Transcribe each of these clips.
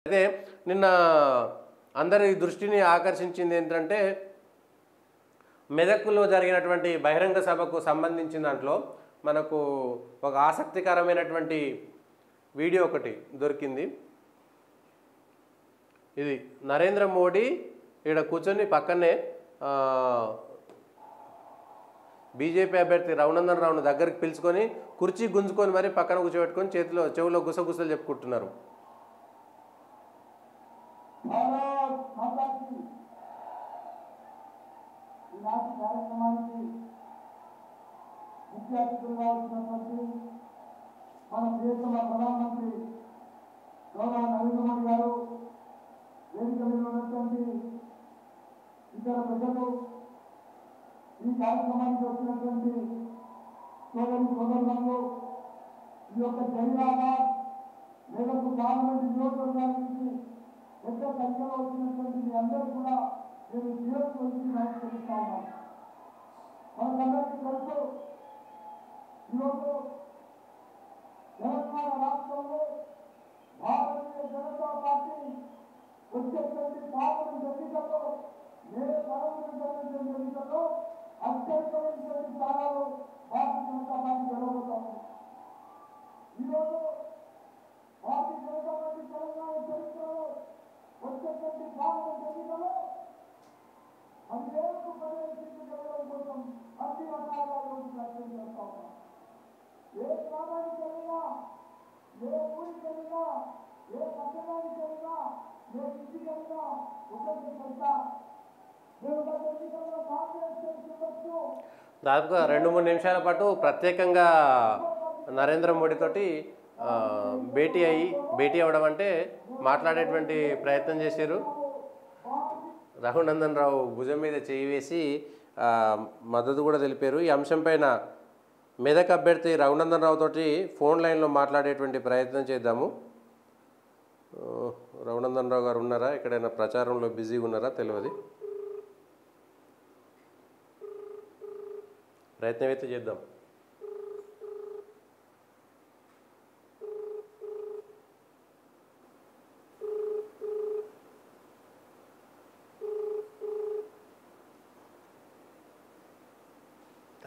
అయితే నిన్న అందరి దృష్టిని ఆకర్షించింది ఏంటంటే మెదక్లో జరిగినటువంటి బహిరంగ సభకు సంబంధించిన దాంట్లో మనకు ఒక ఆసక్తికరమైనటువంటి వీడియో ఒకటి దొరికింది. ఇది నరేంద్ర మోడీ ఇక్కడ కూర్చొని పక్కనే బీజేపీ అభ్యర్థి రఘునందన్ రావును దగ్గరికి పిలుచుకొని కుర్చీ గుంజుకొని మరి పక్కన కూర్చోబెట్టుకొని చెవిలో గుసగుసలు చెప్పుకుంటున్నారు. ఈనాటి కార్యక్రమానికి ముఖ్య అతిథులుగా వచ్చినటువంటి మన ప్రియతమ ప్రధానమంత్రి గౌరవ నరేంద్ర మోడీ గారు, వేదిక మీద ఉన్నటువంటి ఇతర ప్రజలు, ఈ కార్యక్రమానికి వచ్చినటువంటి సోదరులు, ఈ యొక్క జైరాబాద్ మేరకు పార్లమెంట్ నియోజకవర్గానికి పెద్ద సంఖ్యలో వచ్చినటువంటి మీ అందరూ కూడా నేను శిరస్సు వచ్చి నమస్కరిస్తా ఉన్నాను. మనకందరికీ తెలుసు, ఈరోజు తెలంగాణ రాష్ట్రంలో భారతీయ జనతా పార్టీ వచ్చేటువంటి పార్లమెంట్ ఎన్నికల్లో ఎన్నికల్లో అత్యధికమైనటువంటి స్థానాలు భారతీయ జనతా పార్టీ గెలవబోతోంది. ఈరోజు భారతీయ జనతా పార్టీ తెలంగాణ చరిత్రలో వచ్చేటువంటి పార్లమెంట్ ఎన్నికల్లో 10,000 సీట్లు గెలవడం కోసం అన్ని రకాలుగా ప్రయత్నం చేస్తా ఉన్నాం. ఏ గ్రామానికి వెళ్ళినా, ఏ ఊరికి వెళ్ళినా, ఏ పట్టణానికి వెళ్ళినా, ఏ ఇంటికి వెళ్ళినా ఒకరికి తెలుసా, మేము గత ఎన్నికల్లో కాంగ్రెస్ గెలిచివచ్చు. దాదాపుగా 2-3 నిమిషాల పాటు ప్రత్యేకంగా నరేంద్ర మోడీ తోటి భేటీ అవ్వడం అంటే మాట్లాడేటువంటి ప్రయత్నం చేశారు. రఘునందన్ రావు భుజం మీద చేయి వేసి మద్దతు కూడా తెలిపారు. ఈ అంశం పైన మెదక్ అభ్యర్థి రఘునందన్ రావు తోటి ఫోన్ లైన్లో మాట్లాడేటువంటి ప్రయత్నం చేద్దాము. రఘునందన్ రావు గారు ఉన్నారా, ఎక్కడైనా ప్రచారంలో బిజీగా ఉన్నారా తెలియదు, ప్రయత్నం అయితే చేద్దాం.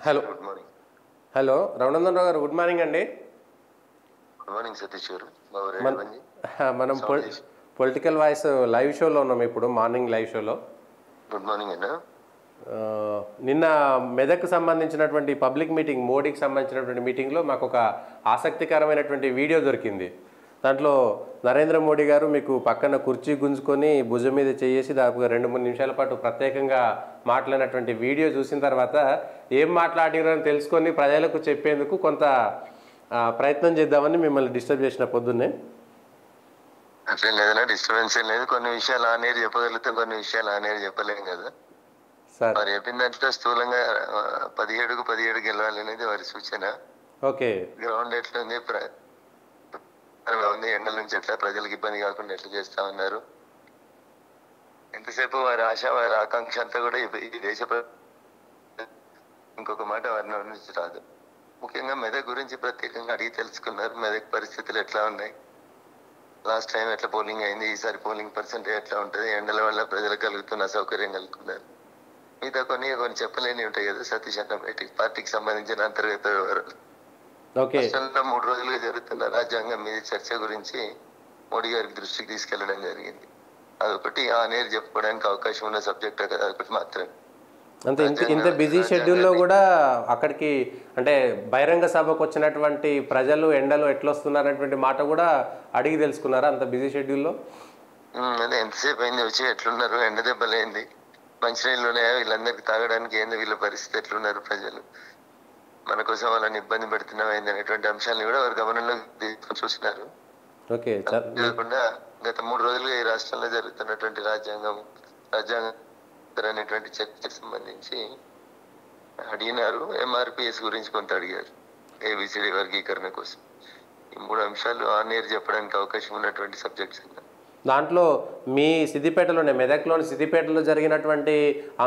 హలో హలో రఘునందన్ రావు గారు, గుడ్ మార్నింగ్ అండి. గుడ్ మార్నింగ్ సతీష్ గారు. మనం పొలిటికల్ వాయిస్ లైవ్ షోలో ఉన్నాం ఇప్పుడు, మార్నింగ్ లైవ్ షోలో. గుడ్ మార్నింగ్ అన్న. నిన్న మెదక్కు సంబంధించినటువంటి పబ్లిక్ మీటింగ్, మోడీకి సంబంధించినటువంటి మీటింగ్లో మాకు ఒక ఆసక్తికరమైనటువంటి వీడియో దొరికింది. దాంట్లో నరేంద్ర మోడీ గారు మీకు పక్కన కుర్చీ గుంజుకొని భుజం మీద చేసి దాదాపుగా 2-3 నిమిషాల పాటు ప్రత్యేకంగా మాట్లాడినటువంటి వీడియో చూసిన తర్వాత ఏం మాట్లాడారో అని తెలుసుకొని ప్రజలకు చెప్పేందుకు కొంత ప్రయత్నం చేద్దామని మిమ్మల్ని డిస్టర్బ్ చేసిన పొద్దున్నే. అట్లా లేదన్నా, డిస్టర్బెన్స్ ఏం లేదు. కొన్ని విషయాలు ఆనేరు చెప్పగలిగితే కొన్ని విషయాలు ఆనేరు చెప్పలేము కదా సార్. వారు చెప్పిందంటే స్థూలంగా 17కు 17 గెలవాలి అనేది వారి సూచన. ఓకే, గ్రౌండ్ ఎట్లుంది, ఉంది, ఎండల నుంచి ఎట్లా ప్రజలకు ఇబ్బంది కాకుండా ఎట్లా చేస్తా ఉన్నారు, ఎంతసేపు వారి ఆశ వారి ఆకాంక్ష అంతా కూడా ఈ దేశ ఇంకొక మాట వారి నుంచి రాదు. ముఖ్యంగా మెదక్ గురించి ప్రత్యేకంగా అడిగి తెలుసుకున్నారు. మెదక్ పరిస్థితులు ఎట్లా ఉన్నాయి, లాస్ట్ టైం ఎట్లా పోలింగ్ అయింది, ఈసారి పోలింగ్ పర్సెంటేజ్ ఎట్లా ఉంటుంది, ఎండల వల్ల ప్రజలకు కలుగుతున్న అసౌకర్యం కలుగుతున్నారు, మిగతా కొన్ని చెప్పలేని ఉంటాయి కదా సతీష్ అన్న. పార్టీకి సంబంధించిన అంతర్గత వివరాలు 3 రోజులుగా జరుగుతున్న రాజ్యాంగం మీద చర్చ గురించి మోడీ గారికి దృష్టికి తీసుకెళ్లడం జరిగింది. అదొకటి ఆనేరు చెప్పుకోవడానికి అవకాశం ఉన్న సబ్జెక్ట్ కదా, అదొకటి మాత్రమే. అంతే. ఇంత బిజీ షెడ్యూల్లో కూడా అక్కడికి అంటే బహిరంగ సభకు వచ్చినటువంటి ప్రజలు ఎండలో ఎట్లా వస్తున్నారనేటువంటి మాట కూడా అడిగి తెలుసుకున్నారా అంత బిజీ షెడ్యూల్లో? అదే, ఎంతసేపు అయింది వచ్చి, ఎట్లున్నారు, ఎండ దెబ్బలేంది, మంచినీళ్ళు ఉన్నాయా, వీళ్ళందరికీ తాగడానికి ఏంది, వీళ్ళ పరిస్థితి ఎట్లున్నారు, ప్రజలు మన కోసం వాళ్ళని ఇబ్బంది పెడుతున్నామైంది అనేటువంటి అంశాలను కూడా వారు గమనంలో చూసినారు. కాకుండా గత 3 రోజులుగా ఈ రాష్ట్రంలో జరుగుతున్నటువంటి రాజ్యాంగం అనేటువంటి చర్చకు సంబంధించి అడిగినారు. ఎంఆర్పిఎస్ గురించి కొంత అడిగారు, ఏబిసిడి వర్గీకరణ కోసం. ఈ 3 అంశాలు ఆనేరు చెప్పడానికి అవకాశం ఉన్నటువంటి సబ్జెక్ట్స్. దాంట్లో మీ సిద్దిపేటలోనే, మెదక్లోని సిద్దిపేటలో జరిగినటువంటి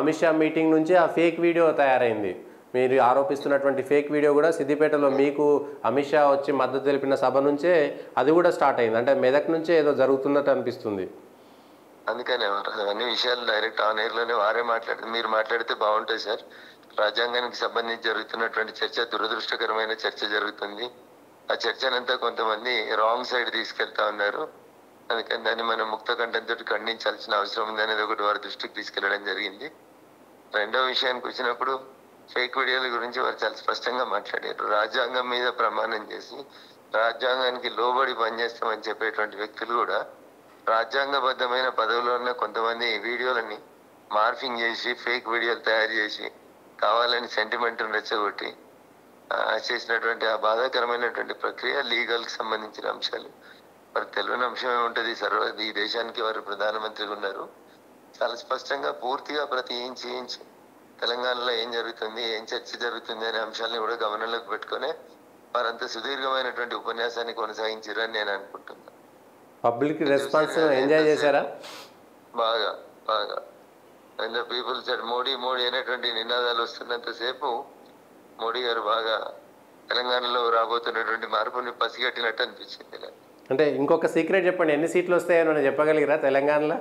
అమిత్ షా మీటింగ్ నుంచి ఆ ఫేక్ వీడియో తయారైంది. మీరు ఆరోపిస్తున్నటువంటి ఫేక్ వీడియో కూడా సిద్దిపేటలో మీకు అమిత్ షా వచ్చి మద్దతు తెలిపిన సభ నుంచే అది కూడా స్టార్ట్ అయింది. అంటే మెదక్ నుంచే ఏదో జరుగుతున్నట్టు అనిపిస్తుంది. అందుకనే అన్ని విషయాలు డైరెక్ట్ ఆన్ ఎయిర్ లోనే వారే మీరు మాట్లాడితే బాగుంటుంది సార్. రాజ్యాంగానికి సంబంధించి జరుగుతున్నటువంటి చర్చ దురదృష్టకరమైన చర్చ జరుగుతుంది. ఆ చర్చనంతా కొంతమంది రాంగ్ సైడ్ తీసుకెళ్తా ఉన్నారు. అందుకని దాన్ని మనం ముక్త కంఠంతో ఖండించాల్సిన అవసరం ఉంది అనేది ఒకటి వారి దృష్టికి తీసుకెళ్లడం జరిగింది. రెండో విషయానికి వచ్చినప్పుడు ఫేక్ వీడియోల గురించి వారు చాలా స్పష్టంగా మాట్లాడారు. రాజ్యాంగం మీద ప్రమాణం చేసి రాజ్యాంగానికి లోబడి పనిచేస్తామని చెప్పేటువంటి వ్యక్తులు కూడా రాజ్యాంగబద్ధమైన పదవిలో ఉన్న కొంతమంది వీడియోలని మార్ఫింగ్ చేసి ఫేక్ వీడియోలు తయారు చేసి కావాలని సెంటిమెంట్ రెచ్చగొట్టి చేసినటువంటి ఆ బాధాకరమైనటువంటి ప్రక్రియ లీగల్ కి సంబంధించిన అంశాలు. వారికి తెలియని అంశం ఏముంటది, ఈ దేశానికి వారు ప్రధానమంత్రిగా ఉన్నారు. చాలా స్పష్టంగా పూర్తిగా ప్రతి ఇంచి తెలంగాణలో ఏం జరుగుతుంది, ఏం చర్చ జరుగుతుంది అనే అంశాలను కూడా గమనంలోకి పెట్టుకునే వారంత సుదీర్ఘమైనటువంటి ఉపన్యాసాన్ని కొనసాగించారని నేను అనుకుంటున్నాను. పబ్లిక్ రెస్పాన్స్ ఎంజాయ్ చేశారా? బాగా బాగా పీపుల్ సెడ్ మోడీ మోడీ అనేటువంటి నినాదాలు వస్తున్నంతసేపు మోడీ గారు బాగా తెలంగాణలో రాబోతున్నటువంటి మార్పుని పసిగట్టినట్టు అనిపించింది. అంటే ఇంకొక సీక్రెట్ చెప్పండి, ఎన్ని సీట్లు వస్తాయని చెప్పగలిగిరా తెలంగాణలో?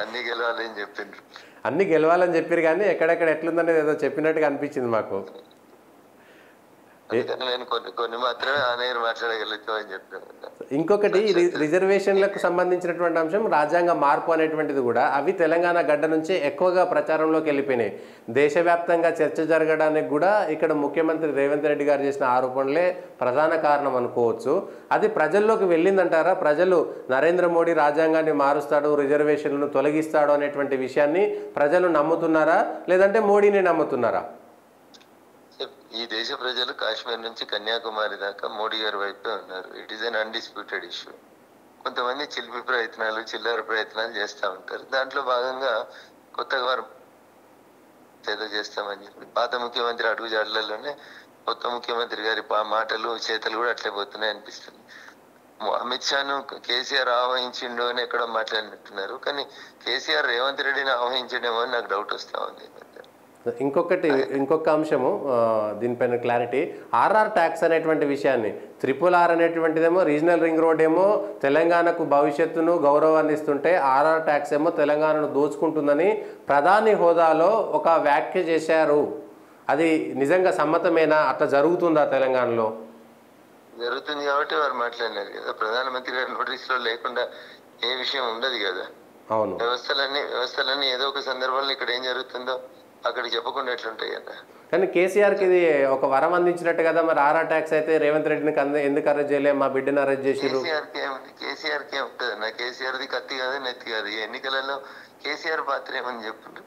అన్ని గెలవాలని చెప్పిండ్రు. అన్ని గెలవాలని చెప్పారు కానీ ఎక్కడెక్కడ ఎట్లుందనేది ఏదో చెప్పినట్టుగా అనిపించింది మాకు. నేను కొన్ని మాత్రమే ఆనేరు మాట్లాడగలుగుతామని చెప్పాను. ఇంకొకటి రిజర్వేషన్లకు సంబంధించినటువంటి అంశం రాజ్యాంగ మార్పు అనేటువంటిది కూడా అవి తెలంగాణ గడ్డ నుంచి ఎక్కువగా ప్రచారంలోకి వెళ్ళిపోయినాయి. దేశవ్యాప్తంగా చర్చ జరగడానికి కూడా ఇక్కడ ముఖ్యమంత్రి రేవంత్ రెడ్డి గారు చేసిన ఆరోపణలే ప్రధాన కారణం అనుకోవచ్చు. అది ప్రజల్లోకి వెళ్ళిందంటారా? ప్రజలు నరేంద్ర మోడీ రాజ్యాంగాన్ని మారుస్తాడు, రిజర్వేషన్లను తొలగిస్తాడు అనేటువంటి విషయాన్ని ప్రజలు నమ్ముతున్నారా, లేదంటే మోడీని నమ్ముతున్నారా? ఈ దేశ ప్రజలు కాశ్మీర్ నుంచి కన్యాకుమారి దాకా మోడీ గారి వైపే ఉన్నారు. It is an undisputed issue. కొంతమంది చిలిపి ప్రయత్నాలు, చిల్లర ప్రయత్నాలు చేస్తూ ఉంటారు. దాంట్లో భాగంగా కొత్తగా వారు ఏదో చేస్తామని చెప్పి పాత ముఖ్యమంత్రి అడుగుజాడలలోనే కొత్త ముఖ్యమంత్రి గారి మాటలు చేతలు కూడా అట్లే పోతున్నాయి అనిపిస్తుంది. అమిత్ షాను కేసీఆర్ ఆహ్వానించిండు అని ఎక్కడో మాట్లాడినట్టున్నారు, కానీ కేసీఆర్ రేవంత్ రెడ్డిని ఆహ్వానించడేమో అని నాకు డౌట్ వస్తూ ఉంది. ఇంకొక అంశము దీనిపైన క్లారిటీ, ఆర్ఆర్ ట్యాక్స్ అనేటువంటి విషయాన్ని, RRR అనేటువంటిదేమో రీజనల్ రింగ్ రోడ్ ఏమో తెలంగాణకు భవిష్యత్తును గౌరవాన్ని ఇస్తుంటే ఆర్ఆర్ ట్యాక్స్ ఏమో తెలంగాణను దోచుకుంటుందని ప్రధాని హోదాలో ఒక వ్యాఖ్య చేశారు. అది నిజంగా సమ్మతమేనా? అట్లా జరుగుతుందా తెలంగాణలో? జరుగుతుంది కాబట్టి వారు మాట్లాడినారు కదా. ప్రధానమంత్రి గారి నోటీసులో లేకుండా ఏ విషయం ఉండదు కదా. అవును, వ్యవస్థలన్నీ ఏదో ఒక సందర్భంలో ఇక్కడ ఏం జరుగుతుందో అక్కడికి చెప్పకుండా ఎట్లుంటాయి కదా. కానీ కేసీఆర్కి ఇది ఒక వరం అందించినట్టు కదా. మరి ఆర్ఆర్ ట్యాక్స్ అయితే రేవంత్ రెడ్డిని ఎందుకు అరెస్ట్ చేయలే? మా బిడ్డను అరెస్ట్ చేసిరు. కేసీఆర్కి ఏముంటుంది అన్న? కేసీఆర్ది కత్తి కాదు, నెత్తి కాదు. ఈ ఎన్నికలలో కేసీఆర్ పాత్ర ఏమని చెప్పుండ్రు.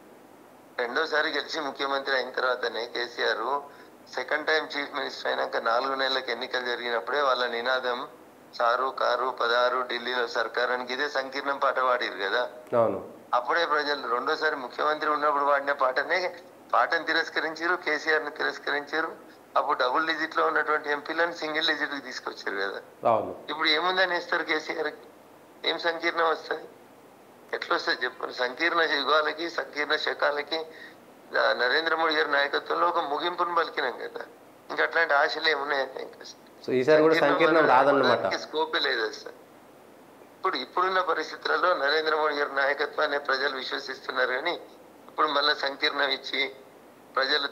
రెండోసారి గెలిచి ముఖ్యమంత్రి అయిన తర్వాతనే KCR second time chief minister అయినాక 4 నెలలకు ఎన్నికలు జరిగినప్పుడే వాళ్ళ నినాదం సారు కారు 16 ఢిల్లీలో సర్కారానికి ఇదే సంకీర్ణం పాట పాడిరు కదా. అవును, అప్పుడే ప్రజలు రెండోసారి ముఖ్యమంత్రి ఉన్నప్పుడు వాడిన పాటను తిరస్కరించారు, కేసీఆర్ ని తిరస్కరించారు. అప్పుడు డబుల్ డిజిట్ లో ఉన్నటువంటి ఎంపీలను సింగిల్ డిజిట్ కి తీసుకొచ్చారు కదా. ఇప్పుడు ఏముందని ఇస్తారు కేసీఆర్ కి? ఏం సంకీర్ణం వస్తుంది? ఎట్లా వస్తుంది చెప్పండి? సంకీర్ణ యుగాలకి, సంకీర్ణ శకాలకి నరేంద్ర మోడీ గారి నాయకత్వంలో ఒక ముగింపును పలికినాం కదా. ఇంకా అట్లాంటి ఆశలు ఏమున్నాయండి? ఇంకా స్కోపే లేదు సార్. ఇప్పుడున్న పరిస్థితులలో నరేంద్ర మోడీ గారి నాయకత్వాన్ని ప్రజలు విశ్వసిస్తున్నారు, కానీ ఇప్పుడు మళ్ళీ సంకీర్ణం ఇచ్చి ప్రజలు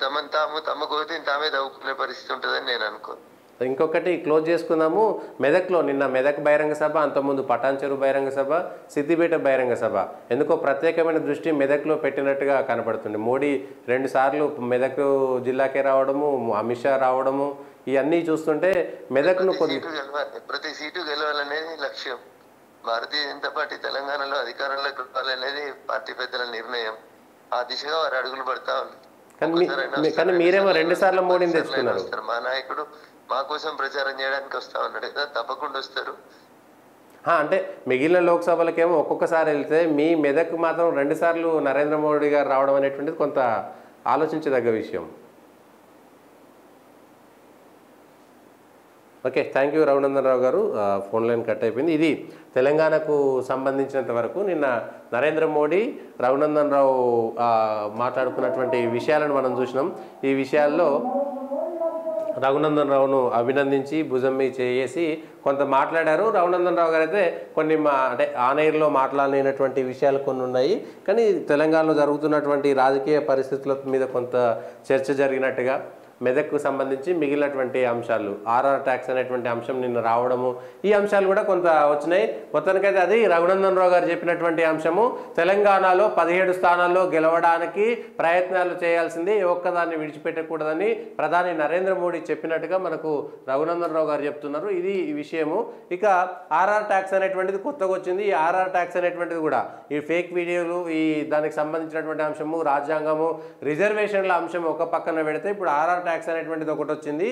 తమ గోతిని తామే దవ్వుకునే పరిస్థితి ఉంటుందని నేను అనుకోను. ఇంకొకటి క్లోజ్ చేసుకుందాము. మెదక్లో నిన్న మెదక్ బహిరంగ సభ, అంతకుముందు పటాన్చెరు బహిరంగ సభ, సిద్దిపేట బహిరంగ సభ, ఎందుకో ప్రత్యేకమైన దృష్టి మెదక్లో పెట్టినట్టుగా కనపడుతుంది. మోడీ 2 సార్లు మెదక్ జిల్లాకే రావడము, అమిత్ షా రావడము, ఇవన్నీ చూస్తుంటే మెదక్ను ప్రతి సీటు గెలవాలనేది లక్ష్యం. భారతీయ జనతా పార్టీ తెలంగాణలో అధికారంలోకి రావాలనేది పార్టీ పెద్దల నిర్ణయం. ఆ దిశగా వారు అడుగులు పడతా ఉన్నారు. కానీ మీరేమో 2 సార్లు మోడీని తెచ్చుకున్నారు. మా నాయకుడు మా కోసం ప్రచారం చేయడానికి వస్తా ఉన్నాడు కదా, తప్పకుండా వస్తారు. అంటే మిగిలిన లోక్సభలకేమో ఒక్కొక్కసారి వెళ్తే మీ మెదక్ మాత్రం 2 సార్లు నరేంద్ర మోడీ గారు రావడం అనేటువంటిది కొంత ఆలోచించదగ్గ విషయం. Okay, thank you Raghunandan Rao గారు. ఫోన్ లైన్ కట్ అయిపోయింది. ఇది తెలంగాణకు సంబంధించినంత వరకు నిన్న నరేంద్ర మోడీ, రఘునందన్ రావు మాట్లాడుకున్నటువంటి విషయాలను మనం చూసినాం. ఈ విషయాల్లో రఘునందన్ రావును అభినందించి భుజం మీద చేసి కొంత మాట్లాడారు. రఘునందన్ రావు గారు అయితే కొన్ని అంటే ఆనైర్లో మాట్లాడలేనటువంటి విషయాలు కొన్ని ఉన్నాయి. కానీ తెలంగాణలో జరుగుతున్నటువంటి రాజకీయ పరిస్థితుల మీద కొంత చర్చ జరిగినట్టుగా, మెదక్కు సంబంధించి మిగిలినటువంటి అంశాలు, ఆర్ఆర్ ట్యాక్స్ అనేటువంటి అంశం నిన్న రావడము, ఈ అంశాలు కూడా కొంత వచ్చినాయి. మొత్తానికైతే అది రఘునందన్ రావు గారు చెప్పినటువంటి అంశము. తెలంగాణలో 17 స్థానాల్లో గెలవడానికి ప్రయత్నాలు చేయాల్సింది, ఒక్కదాన్ని విడిచిపెట్టకూడదని ప్రధాని నరేంద్ర మోడీ చెప్పినట్టుగా మనకు రఘునందన్ రావు గారు చెప్తున్నారు. ఇది ఈ విషయము. ఇక ఆర్ఆర్ ట్యాక్స్ అనేటువంటిది కొత్తగా వచ్చింది. ఈ ఆర్ఆర్ ట్యాక్స్ అనేటువంటిది కూడా ఈ ఫేక్ వీడియోలు, ఈ దానికి సంబంధించినటువంటి అంశము, రాజ్యాంగము, రిజర్వేషన్ల అంశం ఒక పక్కన పెడితే ఇప్పుడు ఆర్ఆర్ ట్యాక్స్ అనేటువంటిది ఒకటి వచ్చింది.